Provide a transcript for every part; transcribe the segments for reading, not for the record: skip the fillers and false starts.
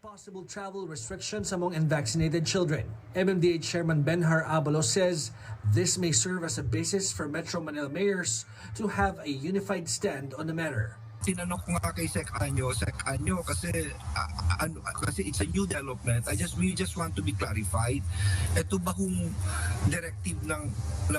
possible travel restrictions among unvaccinated children. MMDA Chairman Benhar Abalos says this may serve as a basis for Metro Manila mayors to have a unified stand on the matter. Tinanong ko nga kay Sec Anyo kasi it's a new development. We just want to be clarified. Ito ba kung directive ng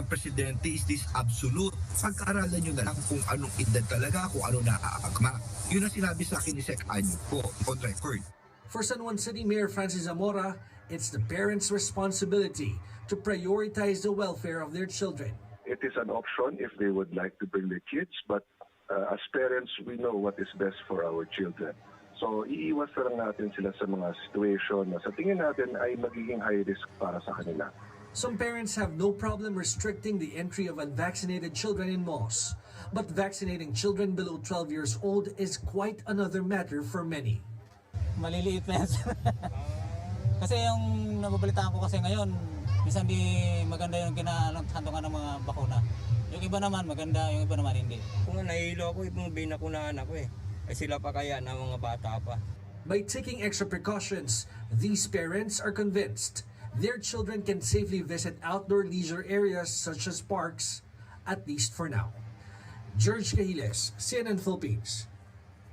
presidente, is this absolute? Pag-aralan nyo na lang kung anong edad talaga, kung ano naaakma. Yun ang sinabi sa akin ni Sec Anyo po, on record. For San Juan City Mayor Francis Zamora, it's the parents' responsibility to prioritize the welfare of their children. It is an option if they would like to bring their kids, but as parents, we know what is best for our children. So, iiwas na lang natin sila sa mga situation na sa tingin natin ay magiging high risk para sa kanila. Some parents have no problem restricting the entry of unvaccinated children in malls. But vaccinating children below 12 years old is quite another matter for many. Maliliit na yan. Kasi yung nababalitaan ko kasi ngayon, minsan di maganda yung kinahantungan ng mga bakuna. Yung iba naman maganda, yung iba naman hindi. Kung nahihilo ako, itong binakunahan ako eh. Ay sila pa kaya na mga bata pa. By taking extra precautions, these parents are convinced their children can safely visit outdoor leisure areas such as parks, at least for now. George Cahiles, CNN Philippines.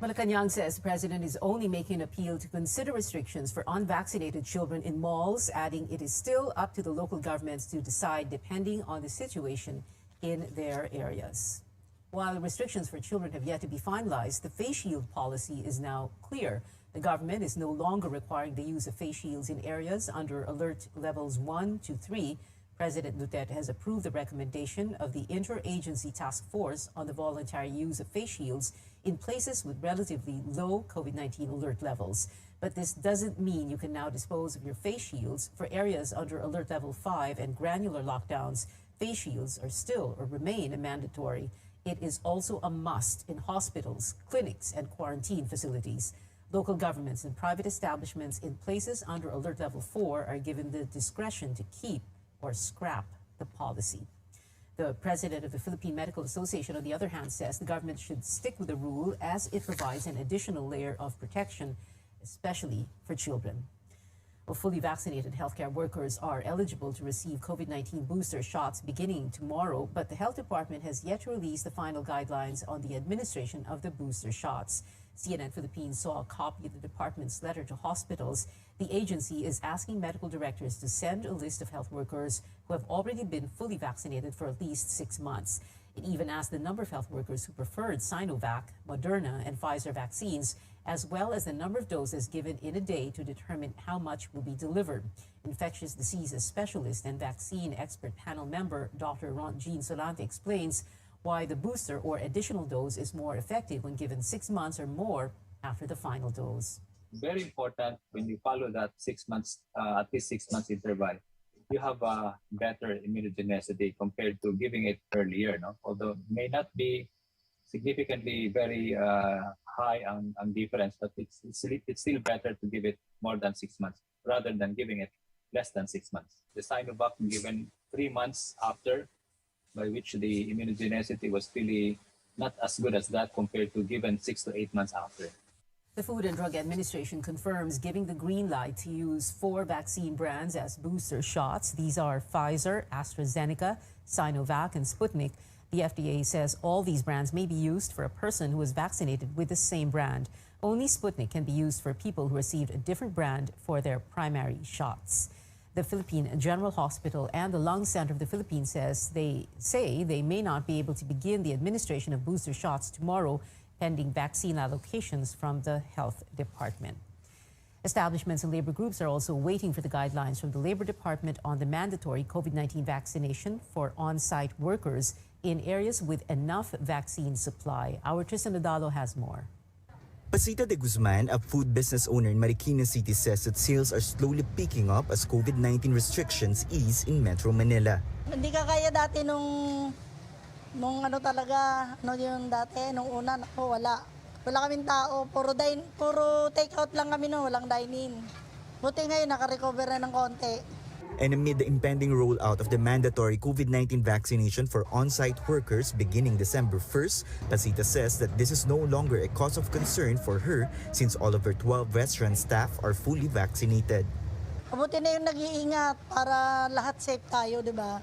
Malacanang says the president is only making an appeal to consider restrictions for unvaccinated children in malls, adding it is still up to the local governments to decide depending on the situation in their areas. While restrictions for children have yet to be finalized, the face shield policy is now clear. The government is no longer requiring the use of face shields in areas under alert levels 1 to 3. President Duterte has approved the recommendation of the Interagency Task Force on the voluntary use of face shields in places with relatively low COVID-19 alert levels. But this doesn't mean you can now dispose of your face shields. For areas under alert level 5 and granular lockdowns, face shields are still or remain mandatory. It is also a must in hospitals, clinics, and quarantine facilities. Local governments and private establishments in places under alert level 4 are given the discretion to keep or scrap the policy. The president of the Philippine Medical Association, on the other hand, says the government should stick with the rule as it provides an additional layer of protection, especially for children. Well, fully vaccinated healthcare workers are eligible to receive COVID-19 booster shots beginning tomorrow, but the health department has yet to release the final guidelines on the administration of the booster shots. CNN Philippines saw a copy of the department's letter to hospitals. The agency is asking medical directors to send a list of health workers who have already been fully vaccinated for at least 6 months. It even asked the number of health workers who preferred Sinovac, Moderna, and Pfizer vaccines, as well as the number of doses given in a day to determine how much will be delivered. Infectious diseases specialist and vaccine expert panel member Dr. Ron Jean Solante explains why the booster or additional dose is more effective when given 6 months or more after the final dose. Very important when you follow that 6 months, at least 6 months interval, you have a better immunogenicity compared to giving it earlier. No? Although it may not be significantly very high on difference, but it's still better to give it more than 6 months rather than giving it less than 6 months. The Sinovac given 3 months after, by which the immunogenicity was really not as good as that compared to given 6 to 8 months after. The Food and Drug Administration confirms giving the green light to use 4 vaccine brands as booster shots. These are Pfizer, AstraZeneca, Sinovac, and Sputnik. The FDA says all these brands may be used for a person who is vaccinated with the same brand. Only Sputnik can be used for people who received a different brand for their primary shots. The Philippine General Hospital and the Lung Center of the Philippines says they may not be able to begin the administration of booster shots tomorrow, pending vaccine allocations from the health department. Establishments and labor groups are also waiting for the guidelines from the Labor Department on the mandatory COVID-19 vaccination for on-site workers in areas with enough vaccine supply. Our Tristan Nadalo has more. Pasita de Guzman, a food business owner in Marikina City, says that sales are slowly picking up as COVID-19 restrictions ease in Metro Manila. Hindi ka kaya dati nung ano talaga, ano yung dati, nung una, naku, wala kaming tao, puro take out lang kami no, walang dine-in. Buti ngayon, naka-recover na ng konti. And amid the impending rollout of the mandatory COVID-19 vaccination for on-site workers beginning December 1st, Pasita says that this is no longer a cause of concern for her since all of her 12 restaurant staff are fully vaccinated. Mabuti na yung nag-iingat para lahat safe tayo, di ba?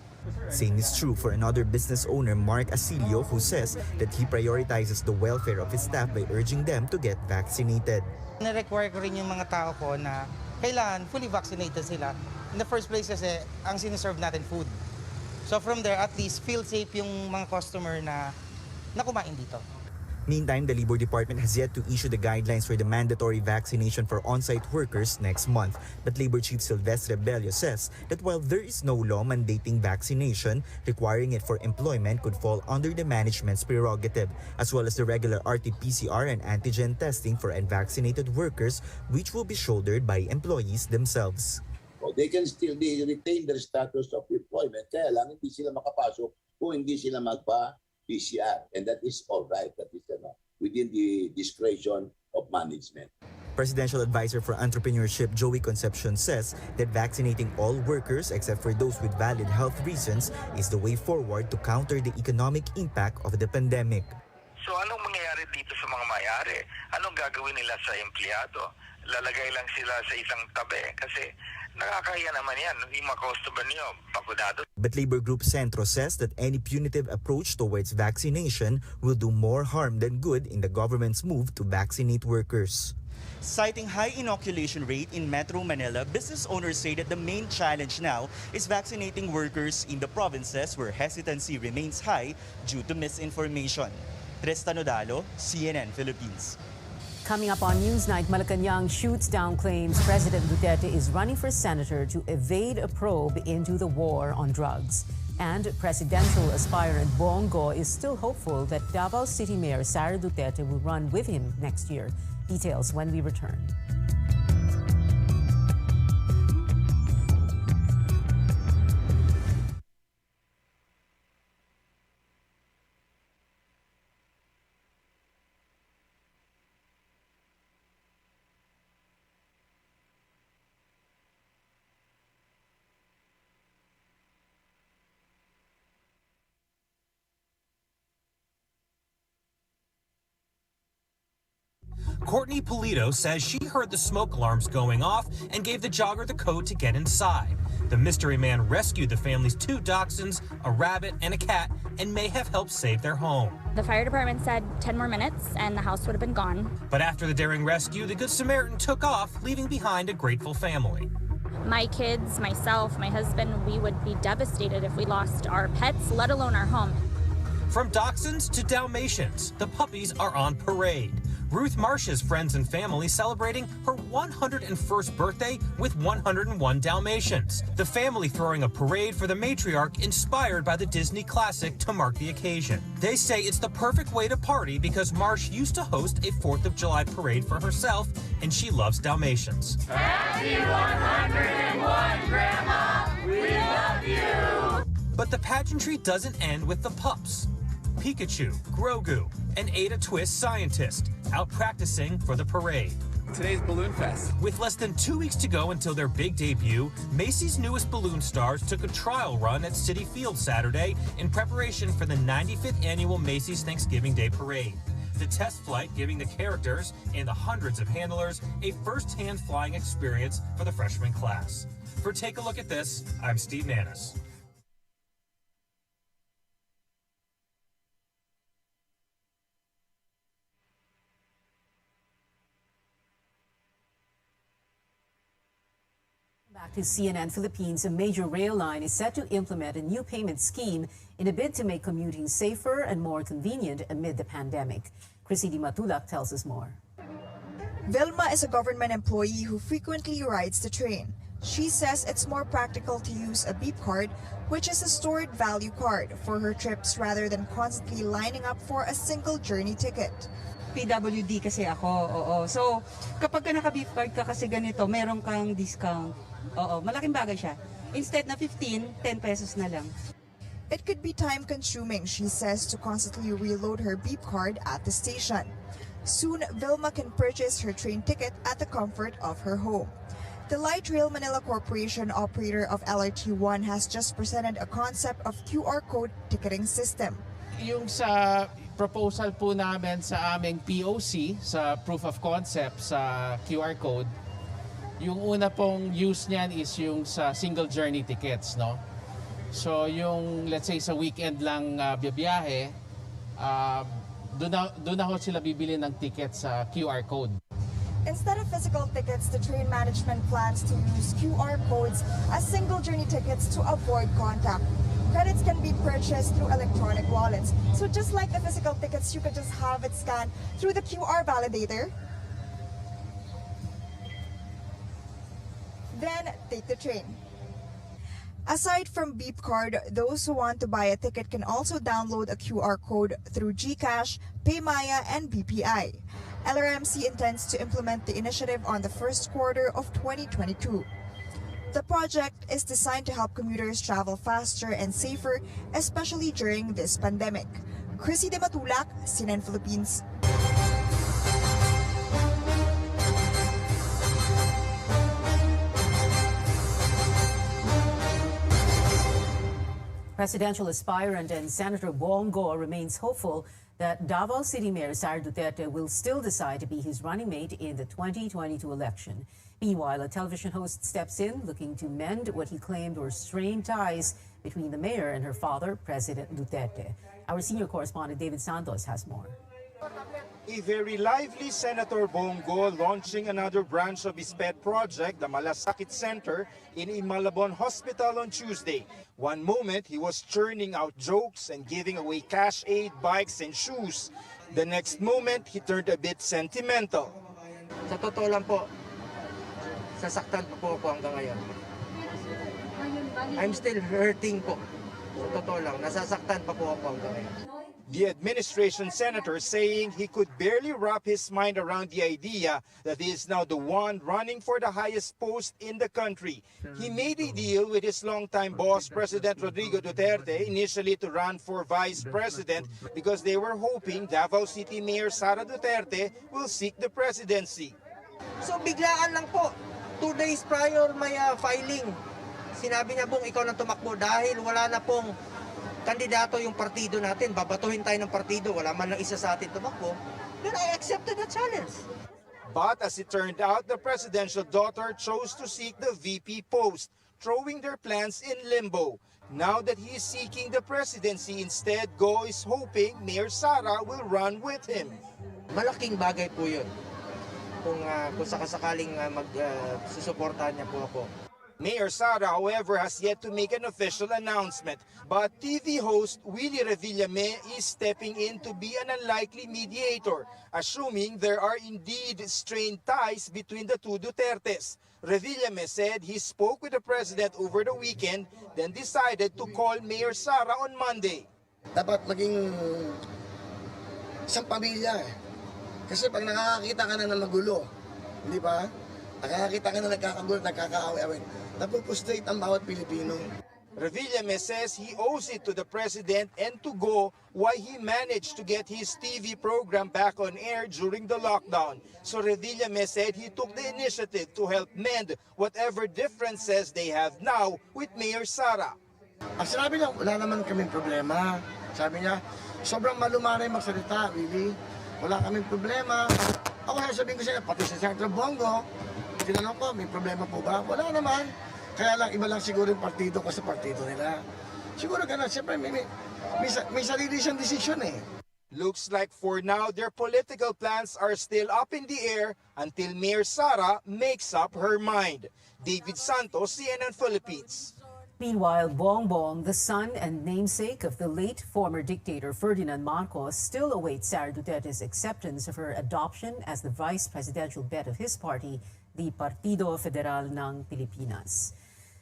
Same is true for another business owner, Mark Asilio, who says that he prioritizes the welfare of his staff by urging them to get vaccinated. Na-require ko rin yung mga tao ko na kailangan fully vaccinated sila. In the first place kasi, ang siniserve natin food. So from there, at least feel safe yung mga customer na kumain dito. Meantime, the Labor Department has yet to issue the guidelines for the mandatory vaccination for on-site workers next month. But Labor Chief Silvestre Bello says that while there is no law mandating vaccination, requiring it for employment could fall under the management's prerogative, as well as the regular RT-PCR and antigen testing for unvaccinated workers, which will be shouldered by employees themselves. They can still retain their status of employment, kaya lang hindi sila makapasok kung hindi sila magpa-PCR. And that is all right. That is within the discretion of management. Presidential Advisor for Entrepreneurship Joey Concepcion says that vaccinating all workers except for those with valid health reasons is the way forward to counter the economic impact of the pandemic. So anong mangyayari dito sa mga may-ari? Anong gagawin nila sa empleyado? Lalagay lang sila sa isang tabi kasi nakakahiya naman yan, yung mga customer niyo, bakunado. But Labor Group Centro says that any punitive approach towards vaccination will do more harm than good in the government's move to vaccinate workers. Citing high inoculation rate in Metro Manila, business owners say that the main challenge now is vaccinating workers in the provinces where hesitancy remains high due to misinformation. Tristan Odalo, CNN Philippines. Coming up on Newsnight, Malacanang shoots down claims President Duterte is running for senator to evade a probe into the war on drugs. And presidential aspirant Bongo is still hopeful that Davao City Mayor Sara Duterte will run with him next year. Details when we return. Courtney Polito says she heard the smoke alarms going off and gave the jogger the code to get inside. The mystery man rescued the family's 2 dachshunds, a rabbit, and a cat, and may have helped save their home. The fire department said 10 more minutes and the house would have been gone. But after the daring rescue, the Good Samaritan took off, leaving behind a grateful family. My kids, myself, my husband, we would be devastated if we lost our pets, let alone our home. From dachshunds to Dalmatians, the puppies are on parade. Ruth Marsh's friends and family celebrating her 101st birthday with 101 Dalmatians. The family throwing a parade for the matriarch inspired by the Disney classic to mark the occasion. They say it's the perfect way to party because Marsh used to host a 4th of July parade for herself, and she loves Dalmatians. Happy 101, Grandma! We love you! But the pageantry doesn't end with the pups. Pikachu, Grogu, and Ada Twist scientist out practicing for the parade. Today's Balloon Fest. With less than 2 weeks to go until their big debut, Macy's newest balloon stars took a trial run at Citi Field Saturday in preparation for the 95th annual Macy's Thanksgiving Day Parade. The test flight giving the characters and the hundreds of handlers a first-hand flying experience for the freshman class. For Take a Look at This, I'm Steve Manis. Back to CNN Philippines, a major rail line is set to implement a new payment scheme in a bid to make commuting safer and more convenient amid the pandemic. Chrissy Di Matulak tells us more. Vilma is a government employee who frequently rides the train. She says it's more practical to use a beep card, which is a stored value card, for her trips rather than constantly lining up for a single journey ticket. PWD kasi ako, oo. So, kapag ka naka-beep card ka kasi ganito, meron kang discount. Oo, malaking bagay siya. Instead na 15, 10 pesos na lang. It could be time-consuming, she says, to constantly reload her beep card at the station. Soon, Vilma can purchase her train ticket at the comfort of her home. The Light Rail Manila Corporation, operator of LRT1, has just presented a concept of QR code ticketing system. Yung sa proposal po namin sa aming POC, sa proof of concept sa QR code, yung una pong use niyan is yung sa single journey tickets, no? So yung let's say sa weekend lang biyahe, doon na ho sila bibili ng ticket sa QR code. Instead of physical tickets, the train management plans to use QR codes as single journey tickets to avoid contact. Credits can be purchased through electronic wallets. So just like the physical tickets, you could just have it scanned through the QR validator. Then take the train. Aside from Beep Card, those who want to buy a ticket can also download a QR code through GCash, PayMaya, and BPI. LRMC intends to implement the initiative on the first quarter of 2022. The project is designed to help commuters travel faster and safer, especially during this pandemic. Chrissy De Matulak, CNN Philippines. Presidential aspirant and Senator Bongo remains hopeful that Davao City Mayor Sara Duterte will still decide to be his running mate in the 2022 election. Meanwhile, a television host steps in looking to mend what he claimed were strained ties between the mayor and her father, President Duterte. Our senior correspondent David Santos has more. A very lively Senator Bongo launching another branch of his pet project, the Malasakit Center, in a Malabon hospital on Tuesday. One moment, he was churning out jokes and giving away cash aid, bikes, and shoes. The next moment, he turned a bit sentimental. Sa totoo lang po, sasaktan po ako hanggang ngayon. I'm still hurting po. Sa totoo lang, nasasaktan pa po ako hanggang ngayon. The administration senator saying he could barely wrap his mind around the idea that he is now the one running for the highest post in the country. He made a deal with his longtime boss, President Rodrigo Duterte, initially to run for vice president because they were hoping Davao City Mayor Sara Duterte will seek the presidency. So biglaan lang po, 2 days prior may filing. Sinabi niya pong ikaw nang tumakbo dahil wala na pong kandidato yung partido natin, babatuhin tayo ng partido, wala man lang isa sa atin tumakbo, then I accepted the challenge. But as it turned out, the presidential daughter chose to seek the VP post, throwing their plans in limbo. Now that he is seeking the presidency, instead, Go is hoping Mayor Sara will run with him. Malaking bagay po yun. Kung sakasakaling susuportahan niya po ako. Mayor Sara, however, has yet to make an official announcement. But TV host Willie Revillame is stepping in to be an unlikely mediator, assuming there are indeed strained ties between the two Dutertes. Revillame said he spoke with the president over the weekend, then decided to call Mayor Sara on Monday. Dapat maging isang pamilya eh. Kasi pag nakakakita ka na ng magulo, hindi ba? Nakakakita ka na nagkakagulo, nagkakaaway-away. Napupustrate ang bawat Pilipino. Revillame says he owes it to the president and to Go why he managed to get his TV program back on air during the lockdown. So Revillame said he took the initiative to help mend whatever differences they have now with Mayor Sara. Ang sinabi niya, wala naman kaming problema. Sabi niya, sobrang malumanay magsalita, Willie. Wala kaming problema. Ako sabihin ko siya, pati sa Senator Bongo, tinanong ko, may problema po ba? Wala naman. Kaya lang, iba lang siguro yung partido ko sa partido nila. Siguro gano'n, siyempre may sarili siyang desisyon eh. Looks like for now, their political plans are still up in the air until Mayor Sara makes up her mind. David Santos, CNN Philippines. Meanwhile, Bongbong, the son and namesake of the late former dictator Ferdinand Marcos, still awaits Sara Duterte's acceptance of her adoption as the vice presidential bet of his party, the Partido Federal ng Pilipinas.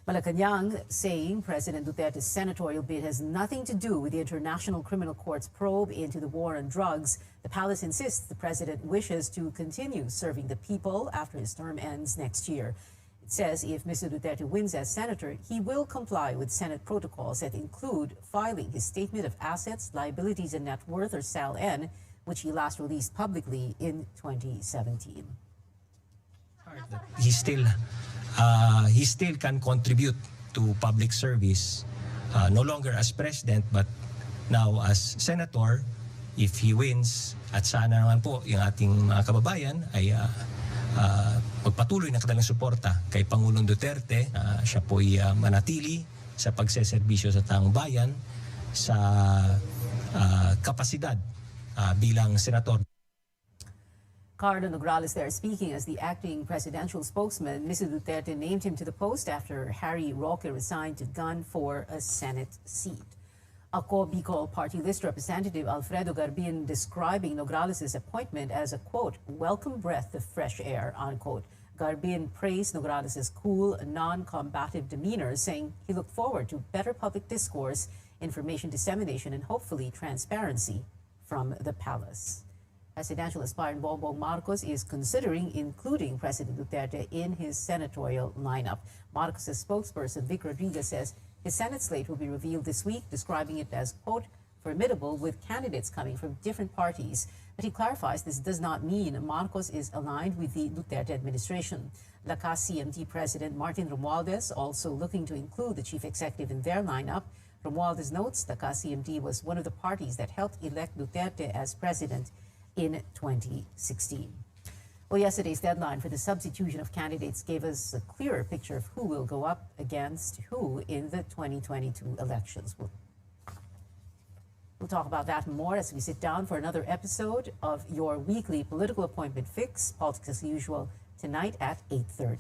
Malacanang saying President Duterte's senatorial bid has nothing to do with the International Criminal Court's probe into the war on drugs. The palace insists the president wishes to continue serving the people after his term ends next year. It says if Mr. Duterte wins as senator, he will comply with Senate protocols that include filing his Statement of Assets, Liabilities, and Net Worth, or SALN, which he last released publicly in 2017. he still can contribute to public service, no longer as president but now as senator if he wins. At sana naman po yung ating mga kababayan ay magpatuloy ng kanilang suporta kay Pangulong Duterte. Siya po ay manatili sa pagseserbisyo sa taong bayan sa kapasidad bilang senator. Carlo Nograles there speaking as the acting presidential spokesman. Mr. Duterte named him to the post after Harry Roque resigned to gun for a Senate seat. Ako Bicol Party List Representative Alfredo Garbin describing Nograles' appointment as a, quote, welcome breath of fresh air, unquote. Garbin praised Nograles' cool, non-combative demeanor, saying he looked forward to better public discourse, information dissemination, and hopefully transparency from the palace. Presidential aspirant Bongbong Marcos is considering including President Duterte in his senatorial lineup. Marcos' spokesperson Vic Rodriguez says his Senate slate will be revealed this week, describing it as, quote, formidable with candidates coming from different parties. But he clarifies this does not mean Marcos is aligned with the Duterte administration. Lakas CMD President Martin Romualdez also looking to include the chief executive in their lineup. Romualdez notes Lakas CMD was one of the parties that helped elect Duterte as president in 2016. Well, yesterday's deadline for the substitution of candidates gave us a clearer picture of who will go up against who in the 2022 elections. We'll talk about that more as we sit down for another episode of your weekly political appointment fix, Politics as Usual, tonight at 8:30.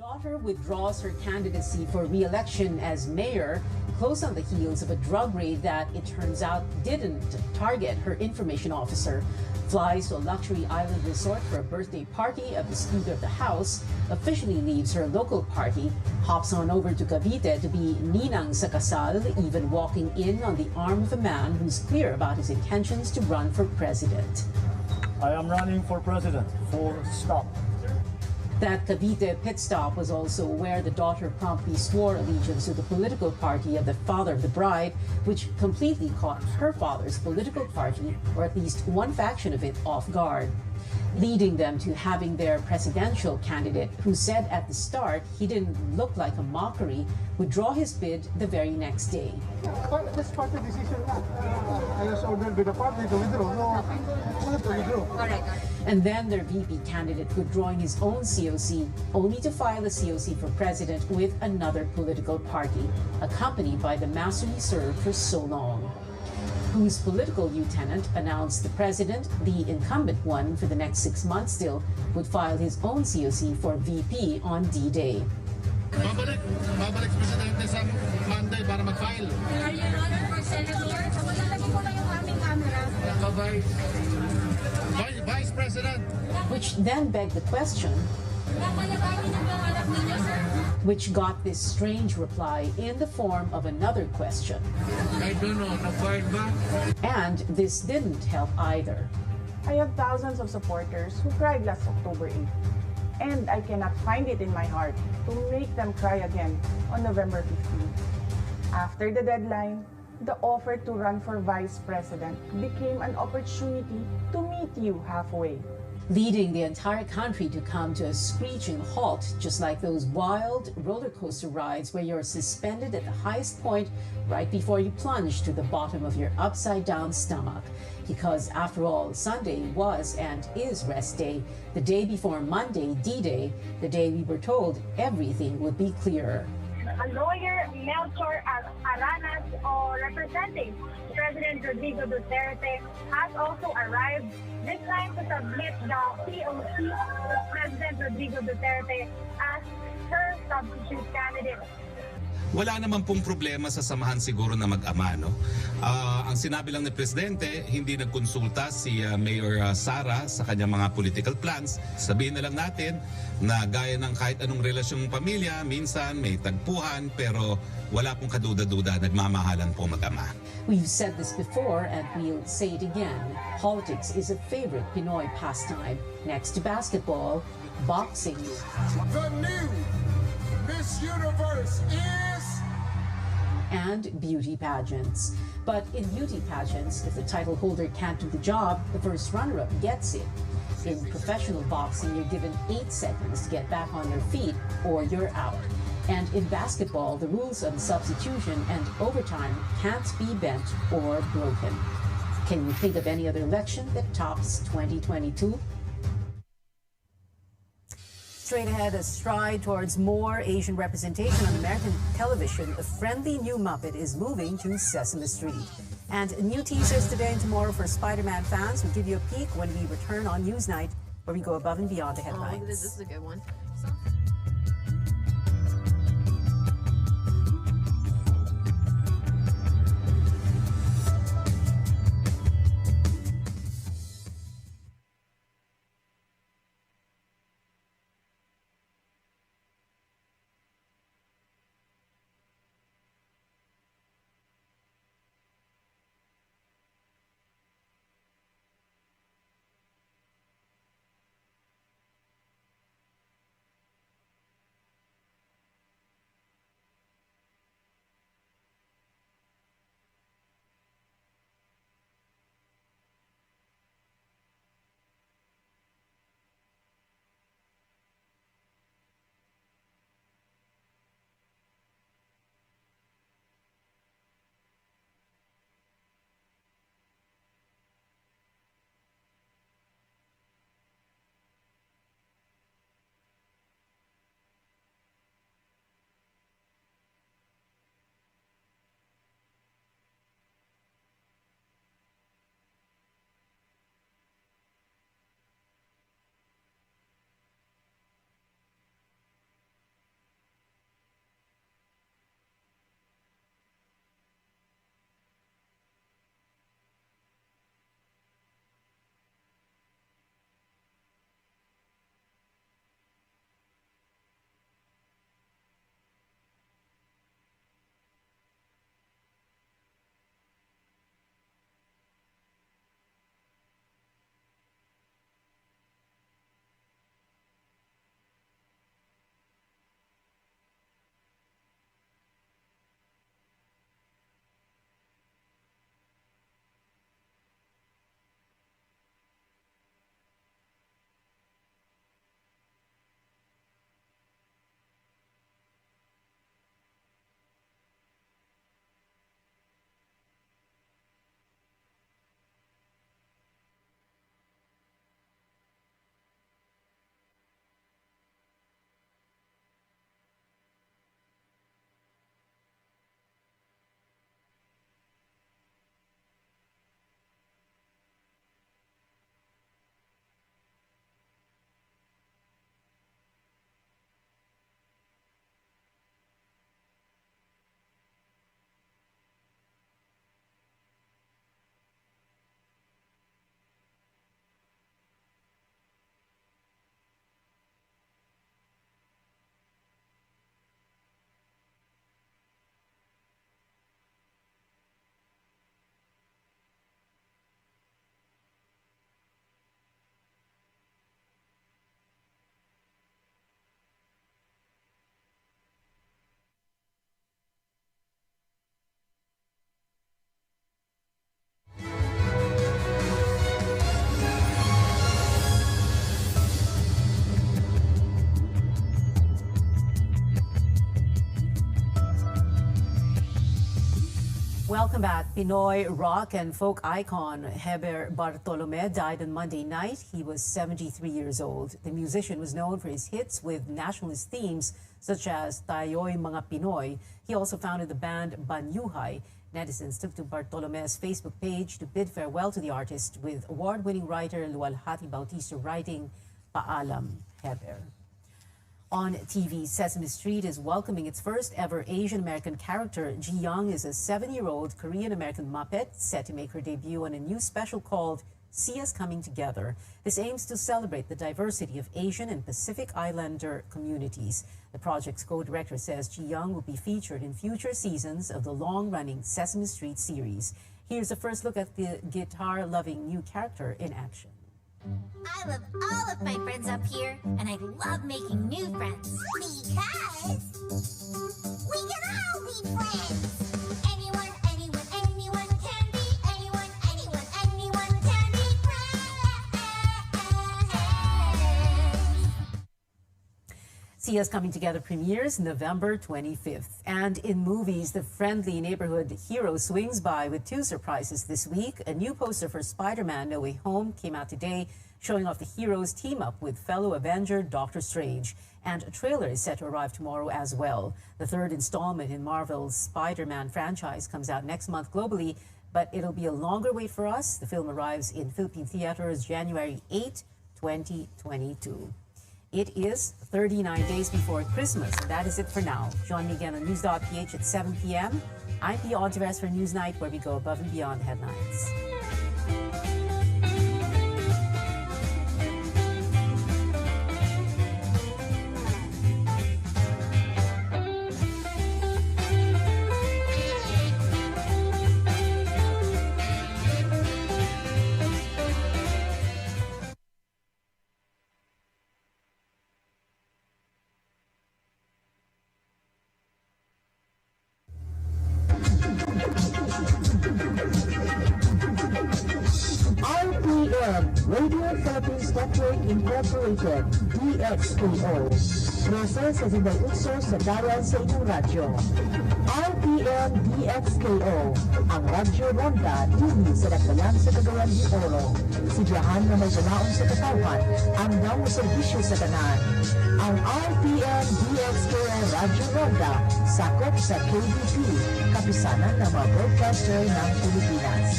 Daughter withdraws her candidacy for re-election as mayor, close on the heels of a drug raid that it turns out didn't target her information officer. Flies to a luxury island resort for a birthday party of the Speaker of the House, officially leaves her local party, hops on over to Cavite to be ninang sa kasal, even walking in on the arm of a man who's clear about his intentions to run for president. I am running for president, full stop. That Cavite pit stop was also where the daughter promptly swore allegiance to the political party of the father of the bride, which completely caught her father's political party, or at least one faction of it, off guard, leading them to having their presidential candidate, who said at the start he didn't look like a mockery, withdraw his bid the very next day. This party decision, I was ordered by the party to withdraw. No, to withdraw. Correct. And then their VP candidate withdrawing his own COC, only to file a COC for president with another political party, accompanied by the master he served for so long, whose political lieutenant announced the president, the incumbent one for the next 6 months still, would file his own COC for VP on D-Day. Babalik presidente sa Monday para mag-file. Are you running for senator? Lalagay ko na yung aming camera. Vice President. Which then begged the question, which got this strange reply in the form of another question. I don't know, and this didn't help either. I have thousands of supporters who cried last October 8th, and I cannot find it in my heart to make them cry again on November 15th. After the deadline, the offer to run for vice president became an opportunity to meet you halfway, leading the entire country to come to a screeching halt, just like those wild roller coaster rides where you're suspended at the highest point right before you plunge to the bottom of your upside down stomach. Because after all, Sunday was and is rest day, the day before Monday, D-Day, the day we were told everything would be clearer. A lawyer, Melchor Aranas, representing President Rodrigo Duterte, has also arrived, this time to submit the POC of President Rodrigo Duterte as her substitute candidate. Wala naman pong problema sa samahan siguro na mag-ama, no? Ang sinabi lang ni Presidente, hindi nagkonsulta si Mayor Sara sa kanyang mga political plans. Sabihin na lang natin na gaya ng kahit anong relasyong pamilya, minsan may tagpuhan, pero wala pong kaduda-duda, nagmamahalan po mag-ama. We've said this before and we'll say it again. Politics is a favorite Pinoy pastime. Next to basketball, boxing. The new Miss Universe is... and beauty pageants. But in beauty pageants, if the title holder can't do the job, the first runner-up gets it. In professional boxing, you're given 8 seconds to get back on your feet or you're out. And in basketball, the rules of substitution and overtime can't be bent or broken. Can you think of any other election that tops 2022? Straight ahead, a stride towards more Asian representation on American television, a friendly new Muppet is moving to Sesame Street. And new teasers today and tomorrow for Spider-Man fans. We'll give you a peek when we return on Newsnight, where we go above and beyond the headlines. Oh, this is a good one. Welcome back. Pinoy rock and folk icon Heber Bartolome died on Monday night. He was 73 years old. The musician was known for his hits with nationalist themes such as Tayo'y Mga Pinoy. He also founded the band Banyuhay. Netizens took to Bartolome's Facebook page to bid farewell to the artist, with award-winning writer Lualhati Bautista writing, "Paalam, Heber." On TV, Sesame Street is welcoming its first ever Asian American character. Ji Young is a 7-year-old Korean American Muppet set to make her debut on a new special called See Us Coming Together. This aims to celebrate the diversity of Asian and Pacific Islander communities. The project's co-director says Ji Young will be featured in future seasons of the long-running Sesame Street series. Here's a first look at the guitar-loving new character in action. I love all of my friends up here, and I love making new friends because we can all be friends. Anyone can be, anyone can be friends. Sia's Coming Together premieres November 25th. And in movies, the friendly neighborhood hero swings by with 2 surprises this week. A new poster for Spider-Man No Way Home came out today, showing off the hero's team up with fellow Avenger Doctor Strange. And a trailer is set to arrive tomorrow as well. The 3rd installment in Marvel's Spider-Man franchise comes out next month globally, but it'll be a longer wait for us. The film arrives in Philippine theaters January 8, 2022. It is 39 days before Christmas, and that is it for now. Join me again on News.ph at 7 p.m. I'm Pia Ontiveros for Newsnight, where we go above and beyond the headlines. Radio Philippines Network Incorporated, DXKO. Process sa sinag-utso sa dalan sa inyong radyo. RPM DXKO, ang radyo ronda dili sa nagbayan sa Cagayan de Oro. Sidiyahan na may ganaon sa katawan, ang daong serbisyo sa tanan. Ang RPM DXKO radyo ronda, sakop sa KBP, kapisanan ng mga broadcaster ng Pilipinas.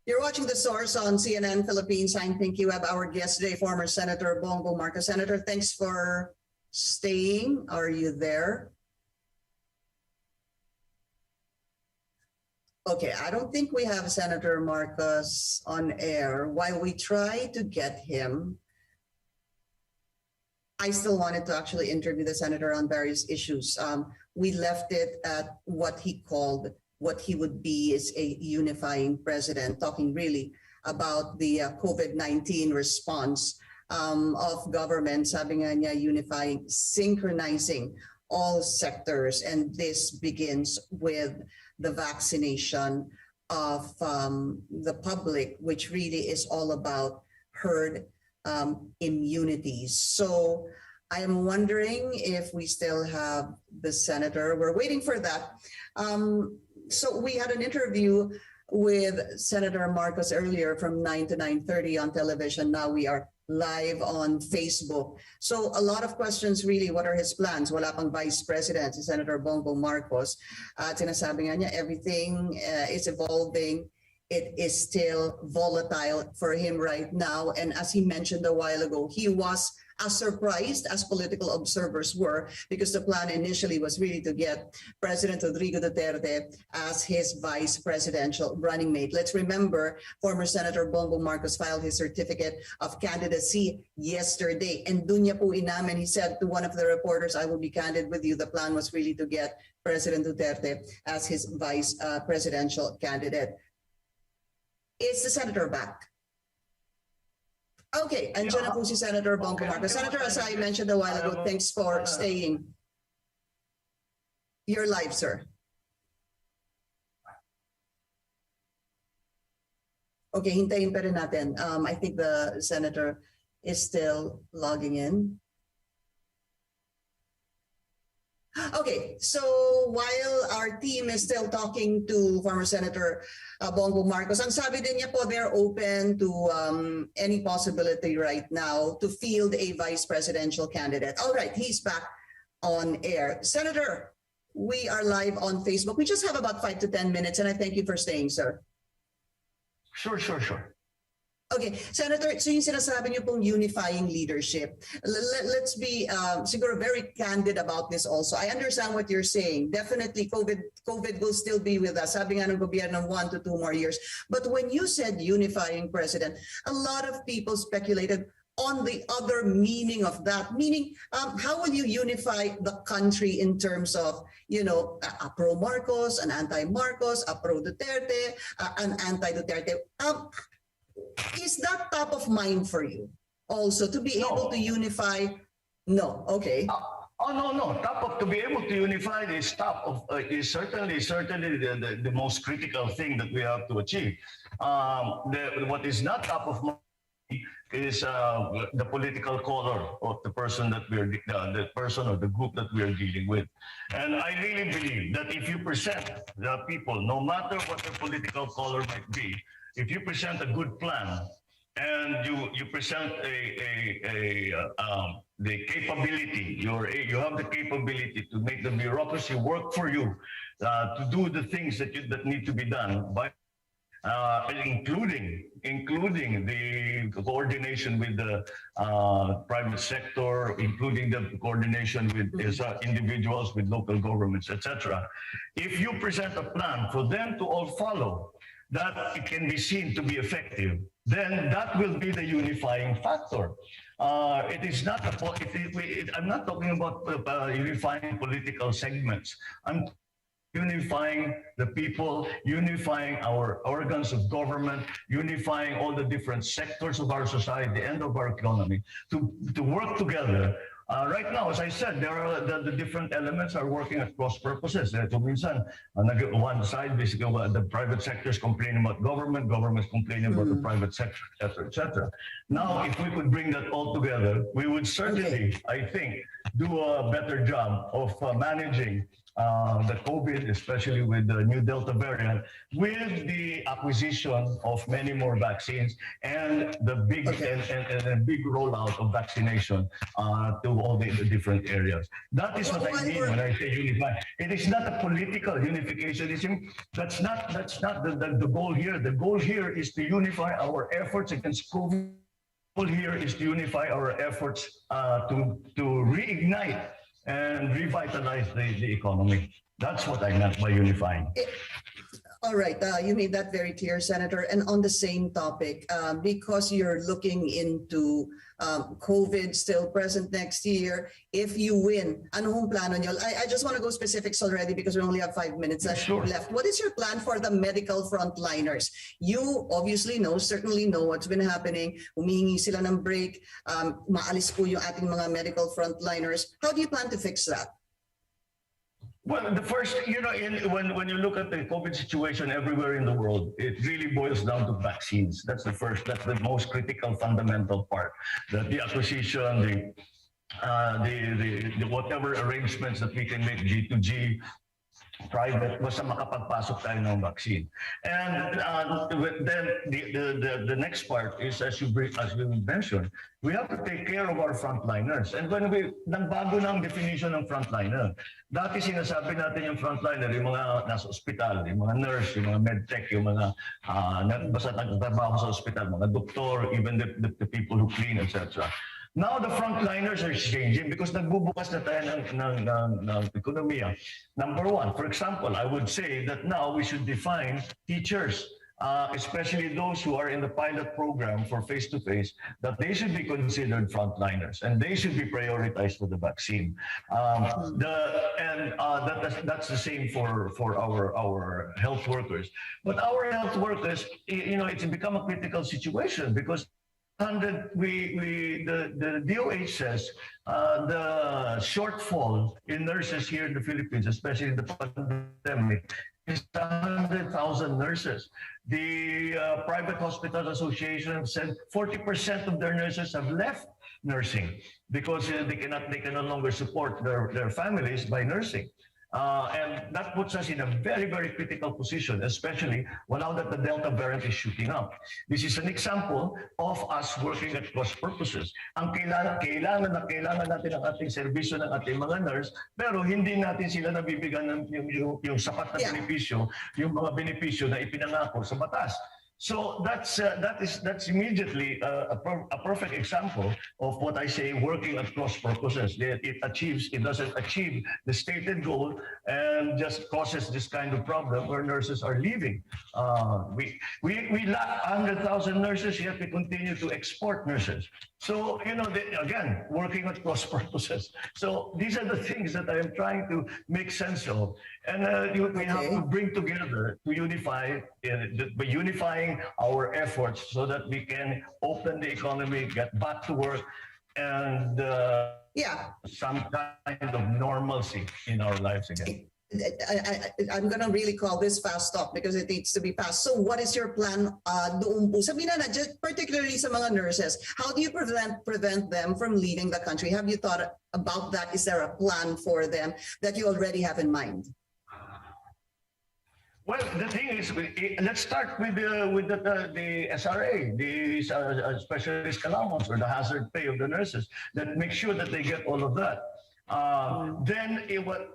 You're watching The Source on CNN Philippines. I'm Pinky Webb. Our guest today, former Senator Bongo Marcos. Senator, thanks for staying. Are you there? Okay, I don't think we have Senator Marcos on air. While we try to get him, I still wanted to actually interview the senator on various issues. We left it at what he called what he would be is a unifying president, talking really about the COVID-19 response of government, sabi nga niya, unifying, synchronizing all sectors. And this begins with the vaccination of the public, which really is all about herd immunity. So I am wondering if we still have the senator. We're waiting for that. So we had an interview with Senator Marcos earlier from 9 to 9:30 on television. Now we are live on Facebook. So a lot of questions really, what are his plans? Wala pang Vice President, si Senator Bongo Marcos. At sinasabi nga niya, everything is evolving. It is still volatile for him right now. And as he mentioned a while ago, he was as surprised as political observers were, because the plan initially was really to get President Rodrigo Duterte as his vice presidential running mate. Let's remember, former Senator Bongo Marcos filed his certificate of candidacy yesterday. And dun niya po inamin, he said to one of the reporters, I will be candid with you, the plan was really to get President Duterte as his vice presidential candidate. Is the senator back? Okay, andyan na po si Senator Bongo Marcos. Senator, as I mentioned a while ago, thanks for staying. You're live, sir. Okay, hintayin pa rin natin. I think the senator is still logging in. Okay, so while our team is still talking to former Senator Bongo Marcos, ang sabi din niya po, they're open to any possibility right now to field a vice presidential candidate. All right, he's back on air. Senator, we are live on Facebook. We just have about 5 to 10 minutes, and I thank you for staying, sir. Sure. Okay, Senator, so yung sinasabi niyo pong unifying leadership, let's be siguro very candid about this also. I understand what you're saying. Definitely COVID will still be with us. Sabi nga ng gobyerno 1 to 2 more years. But when you said unifying president, a lot of people speculated on the other meaning of that. Meaning, how will you unify the country in terms of, you know, a pro-Marcos, an anti-Marcos, a pro-Duterte, an anti-Duterte? Is that top of mind for you also to be able to unify? No, okay. No. To be able to unify is is certainly the most critical thing that we have to achieve. What is not top of mind is the political color of the person that the person or the group that we are dealing with. And I really believe that if you present the people, no matter what their political color might be, if you present a good plan and you present the capability, you have the capability to make the bureaucracy work for you, to do the things that need to be done by including the coordination with the private sector, including the coordination with individuals, with local governments, etc. If you present a plan for them to all follow, that it can be seen to be effective, then that will be the unifying factor. It is not I'm not talking about unifying political segments. I'm unifying the people, unifying our organs of government, unifying all the different sectors of our society and of our economy to work together. Right now, as I said, there are the different elements are working at cross purposes. So minsan, one side, basically, the private sector is complaining about government is complaining about the private sector, etc. Now, if we could bring that all together, we would certainly, I think, do a better job of managing the COVID, especially with the new Delta variant, with the acquisition of many more vaccines and the big and a big rollout of vaccination to all the different areas. That is what I mean when I say unify. It is not a political unificationism. That's not the goal here. The goal here is to unify our efforts against COVID. The goal here is to unify our efforts to reignite and revitalize the economy. That's what I meant by unifying. All right, you made that very clear, Senator. And on the same topic, because you're looking into COVID still present next year, if you win, anong plano nyo? I just want to go specifics already because we only have 5 minutes left. What is your plan for the medical frontliners? You obviously certainly know what's been happening. Humihingi sila ng break. Maalis po yung ating mga medical frontliners. How do you plan to fix that? Well, the first, when you look at the COVID situation everywhere in the world, it really boils down to vaccines. That's the most critical, fundamental part. That the acquisition, the whatever arrangements that we can make, G2G, private, basta makapagpasok tayo ng vaccine. And then the next part is, as you mentioned, we have to take care of our frontliners. And when nagbago ng definition ng frontliner, dati sinasabi natin yung frontliner, yung mga nasa ospital, yung mga nurse, yung mga medtech, yung mga basta nagtatrabaho sa ospital, mga doktor, even the people who clean, etc. Now the frontliners are changing because nagbubukas na tayo ng ekonomiya. Number one, for example, I would say that now we should define teachers, especially those who are in the pilot program for face-to-face, that they should be considered frontliners and they should be prioritized for the vaccine. That's the same for our health workers. But our health workers, it's become a critical situation because the DOH says the shortfall in nurses here in the Philippines, especially in the pandemic, is 100,000 nurses. The Private Hospitals Association said 40% of their nurses have left nursing because they can no longer support their families by nursing. And that puts us in a very, very critical position, especially now that the Delta variant is shooting up. This is an example of us working at cross purposes. Ang kailangan natin ang ating serbisyo ng ating mga nurse, pero hindi natin sila nabibigyan ng yung sapat na benepisyo, yung mga benepisyo na ipinangako sa batas. So that's immediately a perfect example of what I say, working at cross purposes. It doesn't achieve the stated goal and just causes this kind of problem where nurses are leaving. We lack 100,000 nurses, yet we continue to export nurses. So, again, working at cross purposes. So these are the things that I am trying to make sense of. And we have to bring together to unify, by unifying our efforts so that we can open the economy, get back to work, and some kind of normalcy in our lives again. I'm going to really call this fast talk because it needs to be fast. So what is your plan doon po? Sabihin na, just particularly sa mga nurses, how do you prevent them from leaving the country? Have you thought about that? Is there a plan for them that you already have in mind? Well, the thing is, let's start with the SRA, the specialist allowance or the hazard pay of the nurses, that make sure that they get all of that. Then,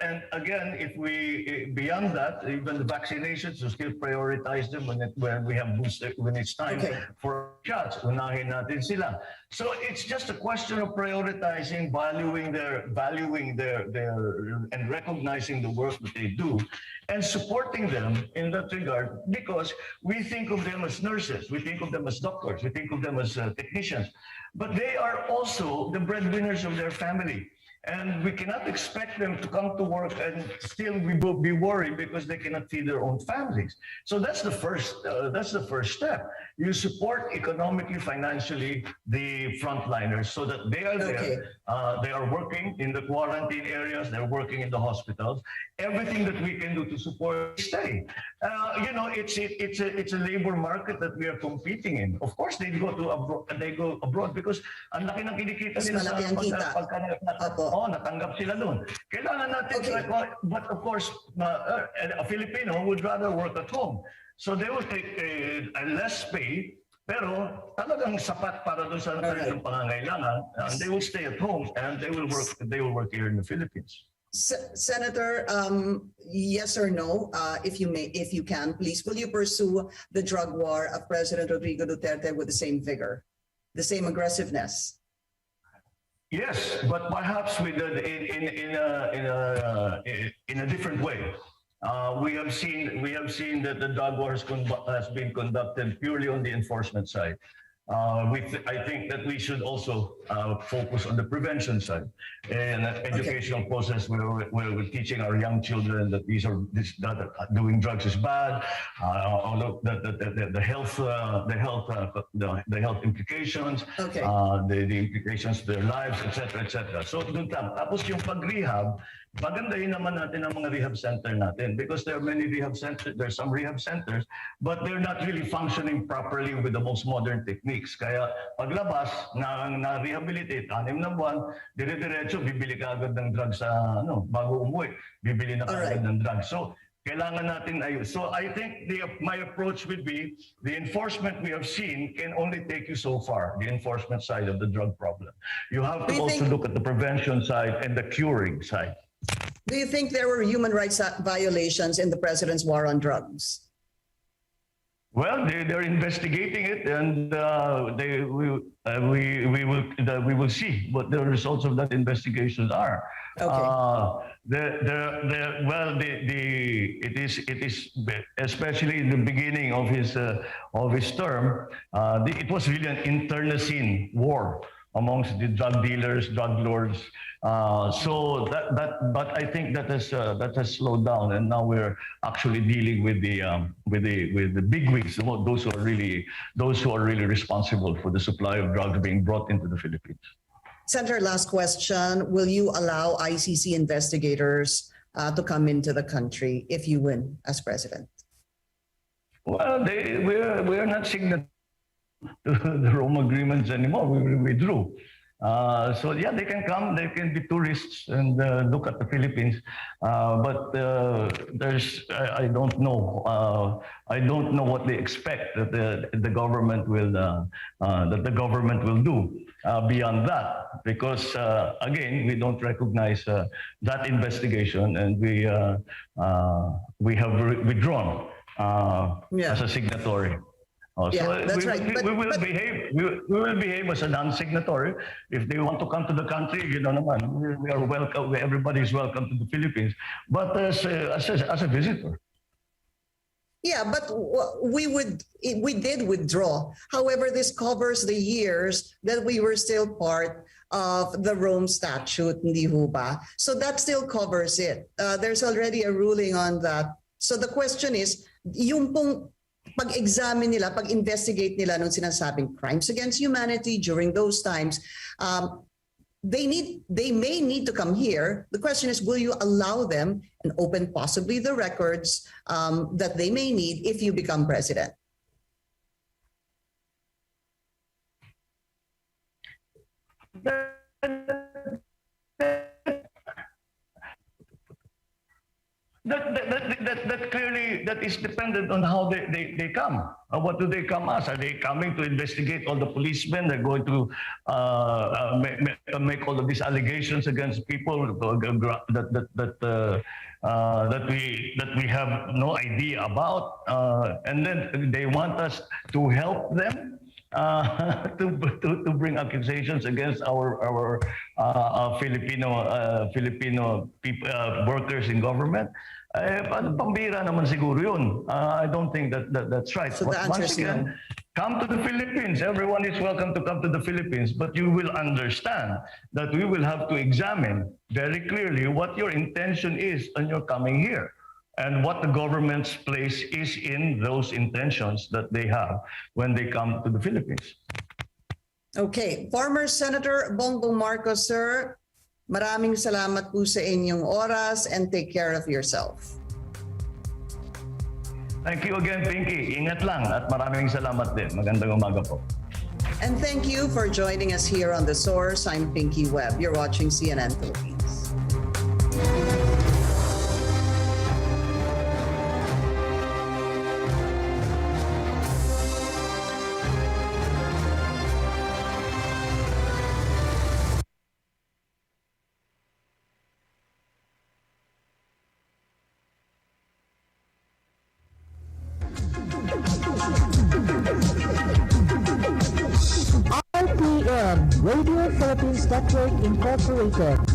and again, if we beyond that, even the vaccinations, we still prioritize them when we have booster, when it's time for shots. Unahin natin sila. So it's just a question of prioritizing, valuing their, and recognizing the work that they do, and supporting them in that regard, because we think of them as nurses, we think of them as doctors, we think of them as technicians, but they are also the breadwinners of their family. And we cannot expect them to come to work and still be worried because they cannot feed their own families. So that's the first step. You support economically, financially the frontliners so that they are there. They are working in the quarantine areas. They're working in the hospitals. Everything that we can do to support stay. It's a labor market that we are competing in. Of course, they go abroad because ang laki ng kinikita nila sa natanggap sila doon. Kailangan natin, but of course, a Filipino would rather work at home. So they will take a less pay, pero talagang sapat para doon sa kanilang pangangailangan. They will stay at home and they will work here in the Philippines. Senator, yes or no, if you can, please, will you pursue the drug war of President Rodrigo Duterte with the same vigor, the same aggressiveness? Yes, but perhaps in a different way. We have seen that the drug war has been conducted purely on the enforcement side. I think that we should also focus on the prevention side and educational process where we're teaching our young children that that doing drugs is bad, the health implications, the implications to their lives, etc. So dun tapos yung pag-rehab, pagandahin naman natin ang mga rehab center natin because there are many rehab centers, there's some rehab centers, but they're not really functioning properly with the most modern techniques. Kaya paglabas na rehabilitate, 6 na buwan, dire-diretso bibili ka agad ng drugs sa bago umuwi, bibili na agad ng drugs. So kailangan natin ayun. So I think my approach would be the enforcement we have seen can only take you so far, the enforcement side of the drug problem. You have to also look at the prevention side and the curing side. Do you think there were human rights violations in the president's war on drugs? Well, they're investigating it, and we will see what the results of that investigation are. It is especially in the beginning of his term. It was really an internecine war amongst the drug dealers, drug lords. But I think that has slowed down, and now we're actually dealing with the bigwigs, those who are really responsible for the supply of drugs being brought into the Philippines. Senator, last question: will you allow ICC investigators to come into the country if you win as president? Well, we are not signatory to the Rome agreements anymore. We withdrew. So yeah, they can come. They can be tourists and look at the Philippines. But I don't know. I don't know what they expect that the government will do beyond that. Because again, we don't recognize that investigation, and we have withdrawn as a signatory. So Yeah, that's right. we will behave. We will behave as a non-signatory. If they want to come to the country, naman, we are welcome. Everybody is welcome to the Philippines. But as a visitor. Yeah, but we did withdraw. However, this covers the years that we were still part of the Rome Statute, hindi ho ba? So that still covers it. There's already a ruling on that. So the question is, yung pong pag-examine nila, pag-investigate nila nung sinasabing crimes against humanity during those times, they may need to come here. The question is, will you allow them and open possibly the records that they may need if you become president? That clearly, that is dependent on how they come. What do they come as? Are they coming to investigate all the policemen? They're going to make all of these allegations against people that we have no idea about, and then they want us to help them to bring accusations against our Filipino people, workers in government. Pambira naman siguro yun. I don't think that's right. So the answer Once is no. again, come to the Philippines. Everyone is welcome to come to the Philippines, but you will understand that we will have to examine very clearly what your intention is on your coming here and what the government's place is in those intentions that they have when they come to the Philippines. Okay, former Senator Bongbong Marcos, sir, maraming salamat po sa inyong oras and take care of yourself. Thank you again, Pinky. Ingat lang at maraming salamat din. Magandang umaga po. And thank you for joining us here on The Source. I'm Pinky Webb. You're watching CNN Philippines. RPN, Radio Philippines Network Incorporated.